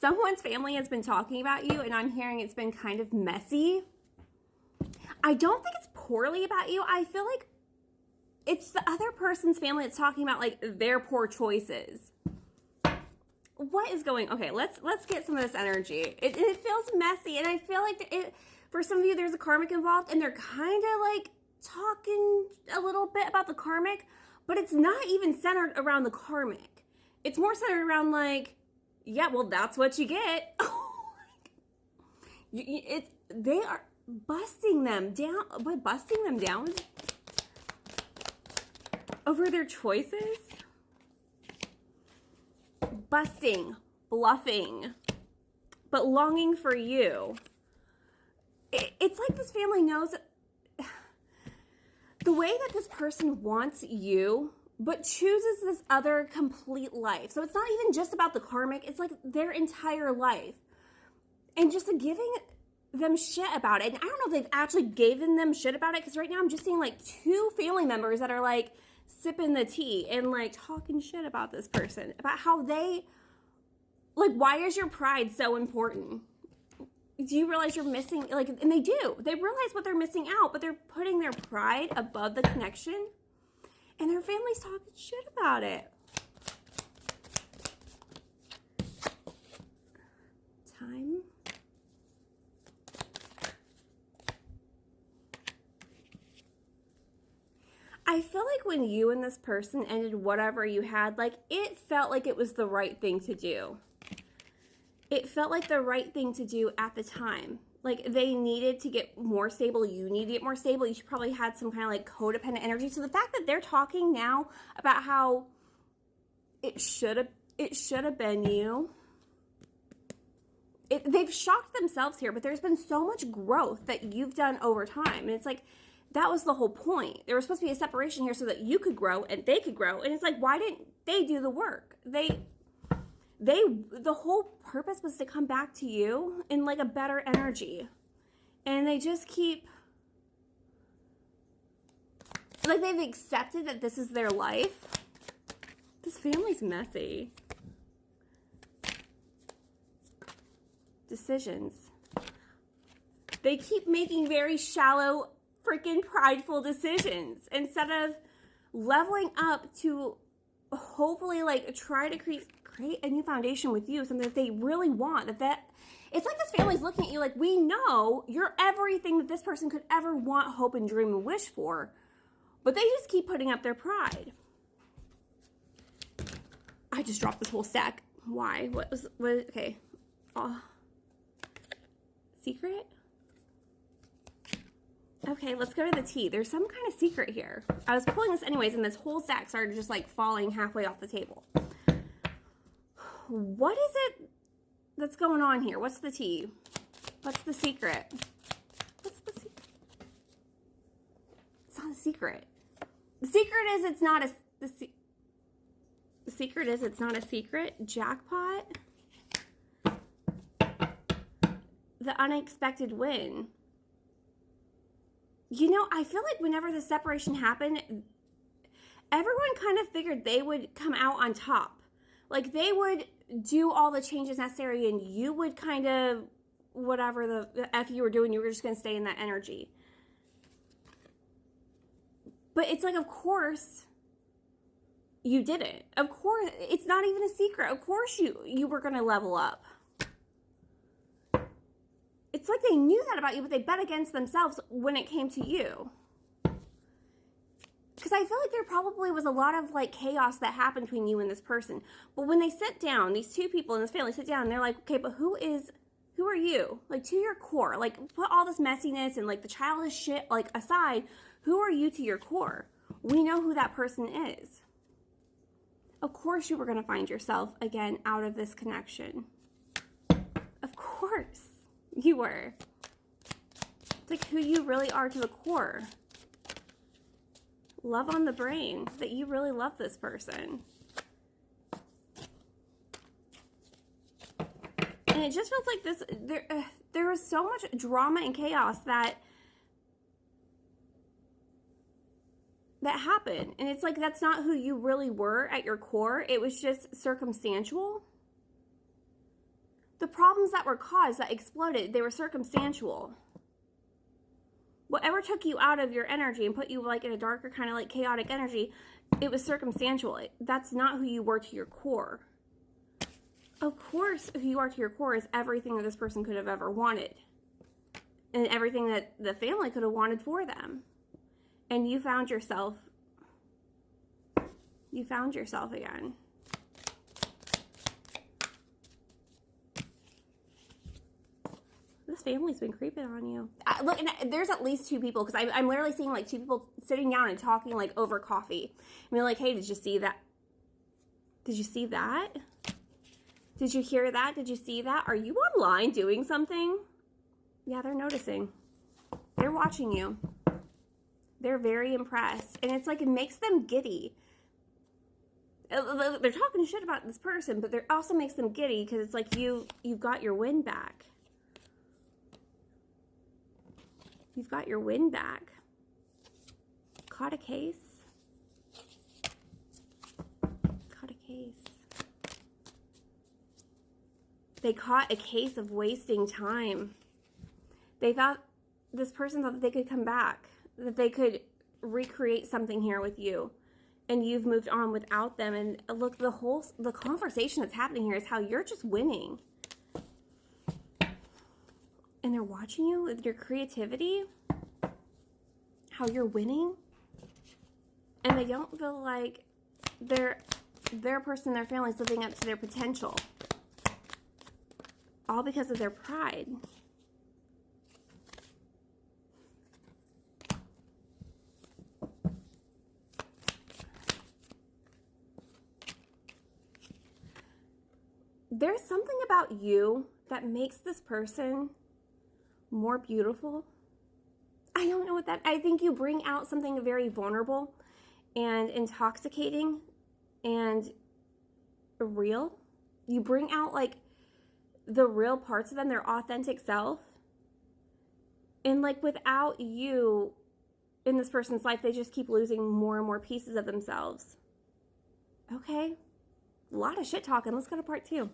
someone's family has been talking about you, and I'm hearing it's been kind of messy. I don't think it's poorly about you. I feel like it's the other person's family that's talking about like their poor choices. What is going? Okay, let's get some of this energy. It feels messy, and I feel like for some of you there's a karmic involved, and they're kind of like talking a little bit about the karmic, but it's not even centered around the karmic. It's more centered around like, yeah, well, that's what you get. They are busting them down. What, busting them down over their choices? Busting, bluffing, but longing for you. It's like this family knows the way that this person wants you, but chooses this other complete life. So it's not even just about the karmic, it's like their entire life. And just giving them shit about it. And I don't know if they've actually given them shit about it, because right now I'm just seeing like 2 family members that are like sipping the tea and like talking shit about this person, about how they, like, why is your pride so important? Do you realize you're missing, like, and they do. They realize what they're missing out, but they're putting their pride above the connection, and their family's talking shit about it. Time. I feel like when you and this person ended whatever you had, like, it felt like it was the right thing to do. It felt like the right thing to do at the time. Like, they needed to get more stable. You need to get more stable. You probably had some kind of like codependent energy. So the fact that they're talking now about how it should have been you. They've shocked themselves here, but there's been so much growth that you've done over time. And it's like, that was the whole point. There was supposed to be a separation here so that you could grow and they could grow. And it's like, why didn't they do the work? The whole purpose was to come back to you in like a better energy. And they just keep, like, they've accepted that this is their life. This family's messy. Decisions. They keep making very shallow, freaking prideful decisions instead of leveling up to hopefully like try to create a new foundation with you, something that they really want. That it's like this family's looking at you like, we know you're everything that this person could ever want, hope, and dream and wish for, but they just keep putting up their pride. I just dropped this whole stack. Why? What? Okay. Secret? Okay, let's go to the tea. There's some kind of secret here. I was pulling this anyways, and this whole stack started just like falling halfway off the table. What is it that's going on here? What's the tea? What's the secret? What's the secret? It's not a secret. The secret is it's not a... The secret is it's not a secret. Jackpot. The unexpected win. You know, I feel like whenever the separation happened, everyone kind of figured they would come out on top. Like, they would do all the changes necessary, and you would kind of, whatever the F you were doing, you were just going to stay in that energy. But it's like, of course, you didn't. Of course, it's not even a secret. Of course you were going to level up. It's like they knew that about you, but they bet against themselves when it came to you. Because I feel like there probably was a lot of like chaos that happened between you and this person. But when they sit down, these 2 people in this family sit down and they're like, okay, but who are you? Like, to your core, like, put all this messiness and like the childish shit like aside. Who are you to your core? We know who that person is. Of course you were going to find yourself again out of this connection. Of course you were. It's like who you really are to the core. Love on the brain that you really love this person. And it just feels like this, there was so much drama and chaos that happened. And it's like, that's not who you really were at your core. It was just circumstantial. The problems that were caused, that exploded, they were circumstantial. Whatever took you out of your energy and put you like in a darker kind of like chaotic energy, it was circumstantial. That's not who you were to your core. Of course, who you are to your core is everything that this person could have ever wanted. And everything that the family could have wanted for them. And you found yourself again. This family's been creeping on you. Look, and there's at least two people, because I'm literally seeing like two people sitting down and talking like over coffee. I mean, like, hey, did you see that? Did you see that? Did you hear that? Did you see that? Are you online doing something? Yeah, they're noticing. They're watching you. They're very impressed. And it's like, it makes them giddy. They're talking shit about this person, but it also makes them giddy because it's like you've got your wind back. You've got your wind back. Caught a case. Caught a case. They caught a case of wasting time. This person thought that they could come back, that they could recreate something here with you, and you've moved on without them. And look, the conversation that's happening here is how you're just winning. And they're watching you with your creativity, how you're winning, and they don't feel like their person, their family's living up to their potential, all because of their pride. There's something about you that makes this person more beautiful. I don't know what that, I think you bring out something very vulnerable and intoxicating and real. You bring out like the real parts of them, their authentic self. And like without you in this person's life, they just keep losing more and more pieces of themselves. Okay. A lot of shit talking. Let's go to part 2.